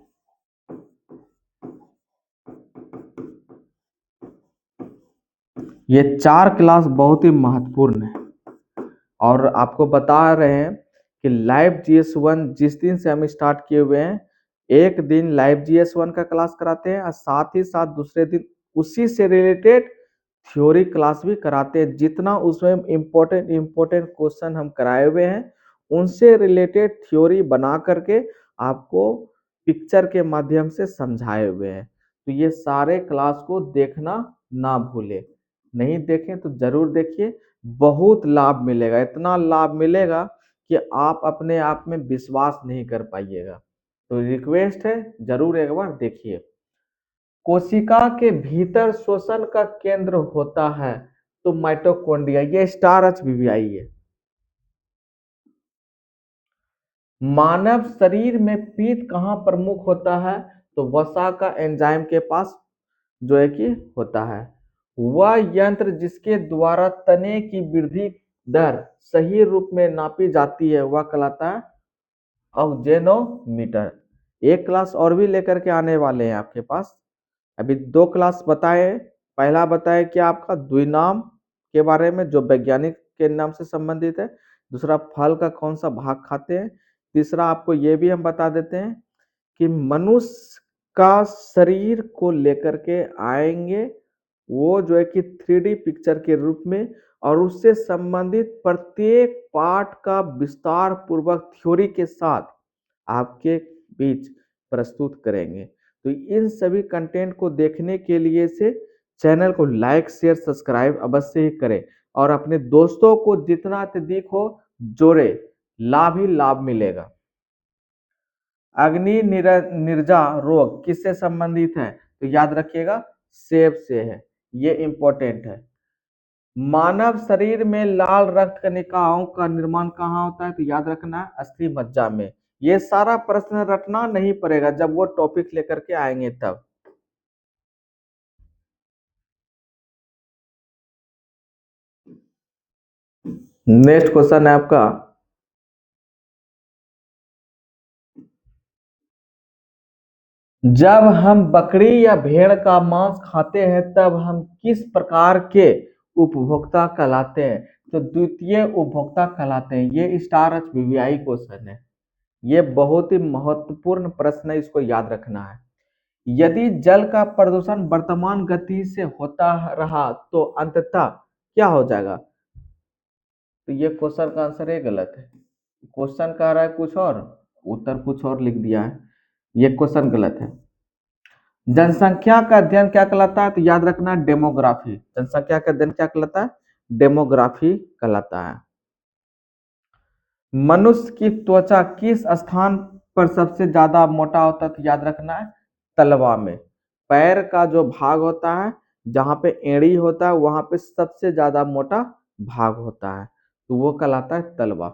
ये 4 क्लास बहुत ही महत्वपूर्ण है और आपको बता रहे हैं कि लाइव GS1 जिस दिन से हम स्टार्ट किए हुए हैं, एक दिन लाइव GS1 का क्लास कराते हैं और साथ ही साथ दूसरे दिन उसी से रिलेटेड थ्योरी क्लास भी कराते हैं। जितना उसमें इम्पोर्टेंट क्वेश्चन हम कराए हुए हैं उनसे रिलेटेड थ्योरी बना करके आपको पिक्चर के माध्यम से समझाए हुए हैं। तो ये सारे क्लास को देखना ना भूले, नहीं देखें तो जरूर देखिए, बहुत लाभ मिलेगा, इतना लाभ मिलेगा कि आप अपने आप में विश्वास नहीं कर पाइएगा। तो रिक्वेस्ट है, जरूर एक बार देखिए। कोशिका के भीतर श्वसन का केंद्र होता है तो माइटोकॉन्ड्रिया, ये स्टार HBBI है। मानव शरीर में पित्त कहाँ प्रमुख होता है तो वसा का एंजाइम के पास जो है कि होता है। वह यंत्र जिसके द्वारा तने की वृद्धि दर सही रूप में नापी जाती है वह कहलाता है ऑक्जेनोमीटर। एक क्लास और भी लेकर के आने वाले हैं आपके पास। अभी 2 क्लास बताए। पहला बताया कि आपका द्विनाम के बारे में जो वैज्ञानिक के नाम से संबंधित है। दूसरा फल का कौन सा भाग खाते हैं। तीसरा आपको ये भी हम बता देते हैं कि मनुष्य का शरीर को लेकर के आएंगे, वो जो है कि 3D पिक्चर के रूप में, और उससे संबंधित प्रत्येक पार्ट का विस्तार पूर्वक थ्योरी के साथ आपके बीच प्रस्तुत करेंगे। तो इन सभी कंटेंट को देखने के लिए से चैनल को लाइक शेयर सब्सक्राइब अवश्य ही करें और अपने दोस्तों को जितना अधिक हो जोड़े, लाभ ही लाभ मिलेगा। अग्नि निर्जा रोग किससे संबंधित है तो याद रखिएगा सेब से है, ये इंपॉर्टेंट है। मानव शरीर में लाल रक्त कणिकाओं का निर्माण कहाँ होता है तो याद रखना है अस्थि मज्जा में। ये सारा प्रश्न रटना नहीं पड़ेगा, जब वो टॉपिक लेकर के आएंगे तब। नेक्स्ट क्वेश्चन है आपका, जब हम बकरी या भेड़ का मांस खाते हैं तब हम किस प्रकार के उपभोक्ता कहलाते हैं तो द्वितीय उपभोक्ता कहलाते हैं। ये स्टार HBBI क्वेश्चन है, ये बहुत ही महत्वपूर्ण प्रश्न है, इसको याद रखना है। यदि जल का प्रदूषण वर्तमान गति से होता रहा तो अंततः क्या हो जाएगा तो ये क्वेश्चन का आंसर है गलत है। क्वेश्चन कह रहा है कुछ और, उत्तर कुछ और लिख दिया है, ये क्वेश्चन गलत है। जनसंख्या का अध्ययन क्या कहलाता है तो याद रखना डेमोग्राफी। जनसंख्या का अध्ययन क्या कहलाता है, डेमोग्राफी कहलाता है। मनुष्य की त्वचा किस स्थान पर सबसे ज्यादा मोटा होता है तो याद रखना है तलवा में। पैर का जो भाग होता है जहां पे एड़ी होता है वहां पे सबसे ज्यादा मोटा भाग होता है तो वो कहलाता है तलवा।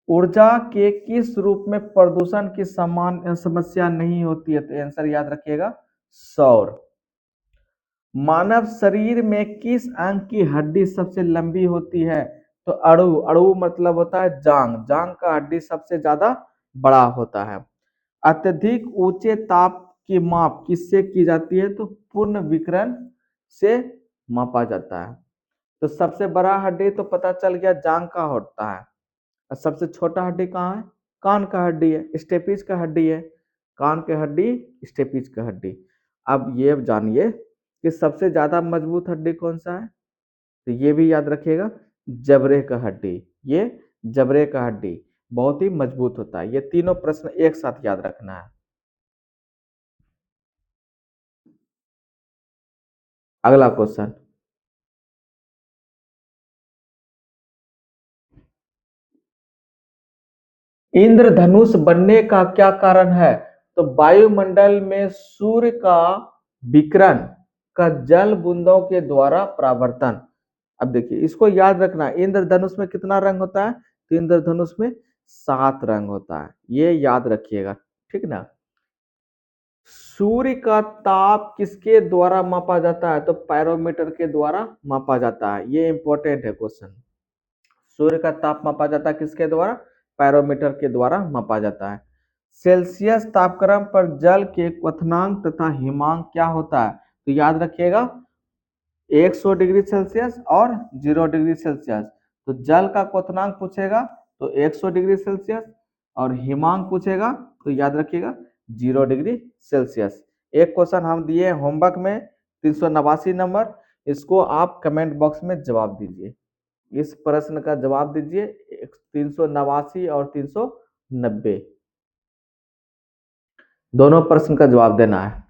ऊर्जा के किस रूप में प्रदूषण की समान समस्या नहीं होती है तो आंसर याद रखिएगा सौर। मानव शरीर में किस अंग की हड्डी सबसे लंबी होती है तो अड़ु। अड़ु मतलब होता है जांग, जांग का हड्डी सबसे ज्यादा बड़ा होता है। अत्यधिक ऊंचे ताप की माप किससे की जाती है तो पूर्ण विकिरण से मापा जाता है। तो सबसे बड़ा हड्डी तो पता चल गया जांग का होता है, और सबसे छोटा हड्डी कहाँ है? कान का हड्डी है, स्टेपिस का हड्डी है। कान की हड्डी, स्टेपिस का हड्डी। अब ये जानिए कि सबसे ज्यादा मजबूत हड्डी कौन सा है, तो ये भी याद रखिएगा, जबड़े का हड्डी। ये जबड़े का हड्डी बहुत ही मजबूत होता है। ये तीनों प्रश्न एक साथ याद रखना है। अगला क्वेश्चन, इंद्रधनुष बनने का क्या कारण है? तो वायुमंडल में सूर्य का विकिरण का जल बूंदों के द्वारा परावर्तन। अब देखिए इसको याद रखना, इंद्रधनुष में कितना रंग होता है? तो इंद्रधनुष में 7 रंग होता है, ये याद रखिएगा, ठीक ना। सूर्य का ताप किसके द्वारा मापा जाता है? तो पैरोमीटर के द्वारा मापा जाता है। ये इंपॉर्टेंट है क्वेश्चन। सूर्य का ताप मापा जाता है किसके द्वारा? पैरोमीटर के द्वारा मापा जाता है। सेल्सियस तापक्रम पर जल के क्वथनांक तथा हिमांक क्या होता है? तो याद रखिएगा 100 डिग्री सेल्सियस और 0 डिग्री सेल्सियस। तो जल का क्वथनांक पूछेगा तो 100 डिग्री सेल्सियस, और हिमांक पूछेगा तो याद रखिएगा 0 डिग्री सेल्सियस। एक क्वेश्चन हम दिए होमवर्क में 389 नंबर, इसको आप कमेंट बॉक्स में जवाब दीजिए। इस प्रश्न का जवाब दीजिए 389 और 390, दोनों प्रश्न का जवाब देना है।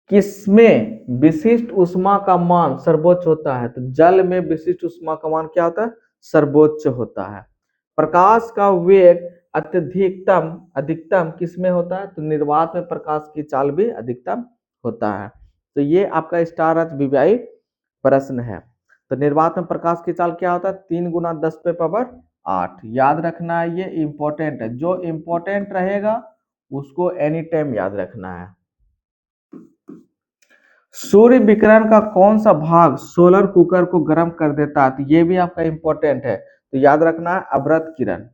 किसमें विशिष्ट ऊष्मा का मान सर्वोच्च होता है? तो जल में विशिष्ट ऊष्मा का मान क्या होता है? सर्वोच्च होता है। प्रकाश का वेग अत्यधिकतम अधिकतम किसमें होता है? तो निर्वात में प्रकाश की चाल भी अधिकतम होता है। तो ये आपका स्टार विव्यायी प्रश्न है। तो निर्वात में प्रकाश की चाल क्या होता है? 3 गुना 10 पे पावर 8। याद रखना है, ये इंपॉर्टेंट है। जो इंपॉर्टेंट रहेगा उसको एनी टाइम याद रखना है। सूर्य विकिरण का कौन सा भाग सोलर कुकर को गर्म कर देता है? तो ये भी आपका इंपॉर्टेंट है, तो याद रखना है अवरत किरण।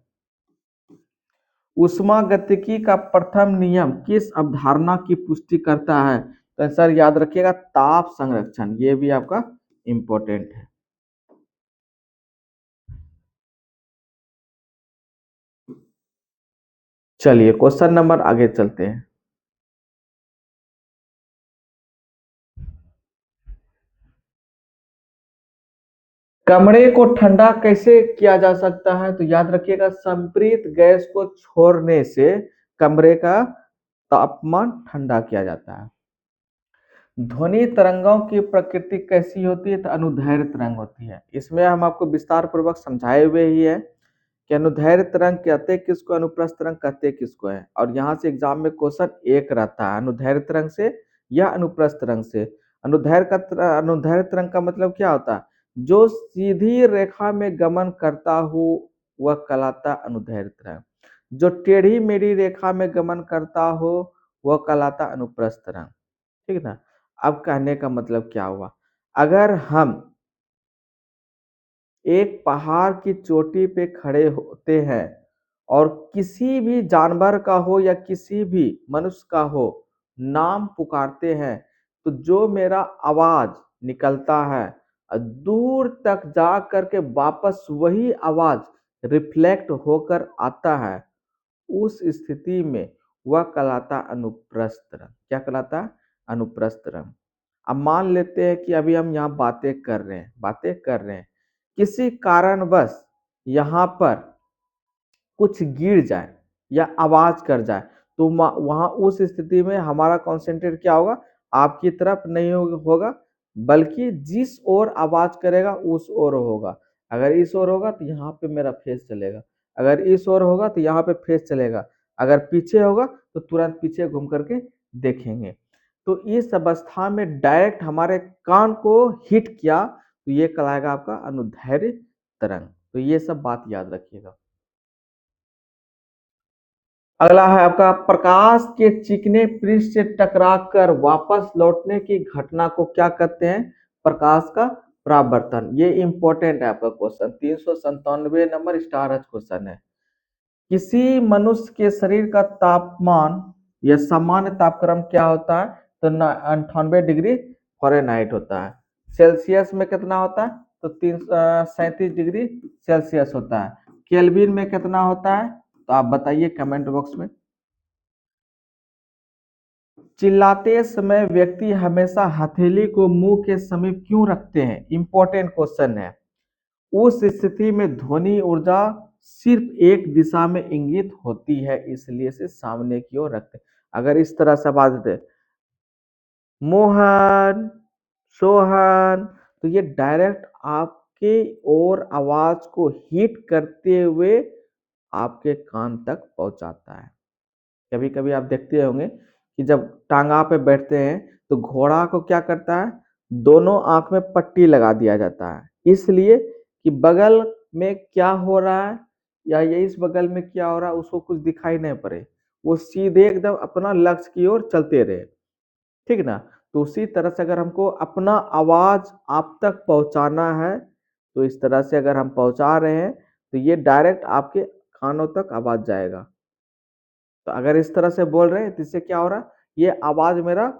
ऊष्मागतिकी का प्रथम नियम किस अवधारणा की पुष्टि करता है? तो सर याद रखिएगा ताप संरक्षण, ये भी आपका इंपॉर्टेंट है। चलिए क्वेश्चन नंबर आगे चलते हैं। कमरे को ठंडा कैसे किया जा सकता है? तो याद रखिएगा संपृक्त गैस को छोड़ने से कमरे का तापमान ठंडा किया जाता है। ध्वनि तरंगों की प्रकृति कैसी होती है? तो अनुदैर्घ्य तरंग होती है। इसमें हम आपको विस्तार पूर्वक समझाए हुए ही है कि अनुदैर्घ्य तरंग कहते किसको, अनुप्रस्थ तरंग कहते किसको है। और यहाँ से एग्जाम में क्वेश्चन एक रहता है, अनुदैर्घ्य तरंग से या अनुप्रस्थ तरंग से। अनुदैर्घ्य तरंग का मतलब क्या होता है? जो सीधी रेखा में गमन करता हो वह कहलाता अनुदैर्घ्य तरंग। जो टेढ़ी मेढ़ी रेखा में गमन करता हो वह कहलाता अनुप्रस्थ तरंग, ठीक ना। अब कहने का मतलब क्या हुआ, अगर हम एक पहाड़ की चोटी पे खड़े होते हैं और किसी भी जानवर का हो या किसी भी मनुष्य का हो नाम पुकारते हैं, तो जो मेरा आवाज निकलता है दूर तक जा करके वापस वही आवाज रिफ्लेक्ट होकर आता है, उस स्थिति में वह कहलाता अनुप्रस्थ तरंग। क्या कहलाता है? अनुप्रस्थ तरंग। अब मान लेते हैं कि अभी हम यहाँ बातें कर रहे हैं, किसी कारणवश यहाँ पर कुछ गिर जाए या आवाज कर जाए, तो वहां उस स्थिति में हमारा कॉन्सेंट्रेट क्या होगा? आपकी तरफ नहीं होगा, बल्कि जिस ओर आवाज करेगा उस ओर होगा। अगर इस ओर होगा तो यहाँ पे मेरा फेस चलेगा, अगर इस ओर होगा तो यहाँ पे फेस चलेगा, अगर पीछे होगा तो तुरंत पीछे घूम करके देखेंगे। तो इस अवस्था में डायरेक्ट हमारे कान को हिट किया तो ये कहलाएगा आपका अनुदैर्घ्य तरंग। तो ये सब बात याद रखिएगा। अगला है आपका प्रकाश के चिकने पृष्ठ से टकराकर वापस लौटने की घटना को क्या कहते हैं? प्रकाश का परावर्तन। ये इंपॉर्टेंट है आपका क्वेश्चन, 397 नंबर स्टार क्वेश्चन है। किसी मनुष्य के शरीर का तापमान या सामान्य तापक्रम क्या होता है? तो 98 डिग्री फ़ारेनहाइट होता है। सेल्सियस में कितना होता है? तो 37 डिग्री सेल्सियस होता है। केल्विन में कितना होता है? तो आप बताइए कमेंट बॉक्स में। चिल्लाते समय व्यक्ति हमेशा हथेली को मुंह के समीप क्यों रखते हैं? इंपॉर्टेंट क्वेश्चन है। उस स्थिति में ध्वनि ऊर्जा सिर्फ एक दिशा में इंगित होती है, इसलिए से सामने की ओर रखते हैं। अगर इस तरह से आवाज देते मोहन, सोहन, तो ये डायरेक्ट आपके ओर आवाज को हिट करते हुए आपके कान तक पहुंचाता है। कभी कभी आप देखते होंगे कि जब टांगा पे बैठते हैं तो घोड़ा को क्या करता है? दोनों आंख में पट्टी लगा दिया जाता है, इसलिए कि बगल में क्या हो रहा है या ये इस बगल में क्या हो रहा है उसको कुछ दिखाई नहीं पड़े, वो सीधे एकदम अपना लक्ष्य की ओर चलते रहे। ठीक ना? तो उसी तरह से अगर हमको अपना आवाज आप तक पहुंचाना है, तो इस तरह से अगर हम पहुंचा रहे हैं तो ये डायरेक्ट आपके कानों तक आवाज जाएगा। तो अगर इस तरह से बोल रहे हैं तो इससे क्या हो रहा है? ये आवाज मेरा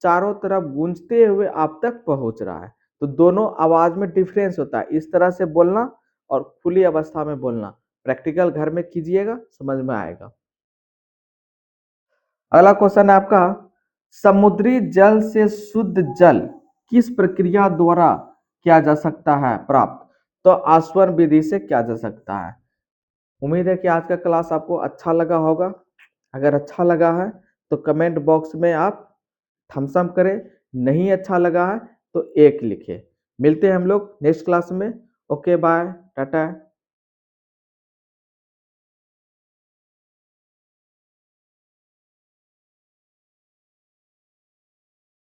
चारों तरफ गूंजते हुए आप तक पहुंच रहा है। तो दोनों आवाज में डिफरेंस होता है, इस तरह से बोलना और खुली अवस्था में बोलना। प्रैक्टिकल घर में कीजिएगा, समझ में आएगा। अगला क्वेश्चन है आपका, समुद्री जल से शुद्ध जल किस प्रक्रिया द्वारा किया जा सकता है प्राप्त? तो आसवन विधि से किया जा सकता है। उम्मीद है कि आज का क्लास आपको अच्छा लगा होगा। अगर अच्छा लगा है तो कमेंट बॉक्स में आप थम्स अप करें, नहीं अच्छा लगा है तो 1 लिखें। मिलते हैं हम लोग नेक्स्ट क्लास में। Okay bye, Tata.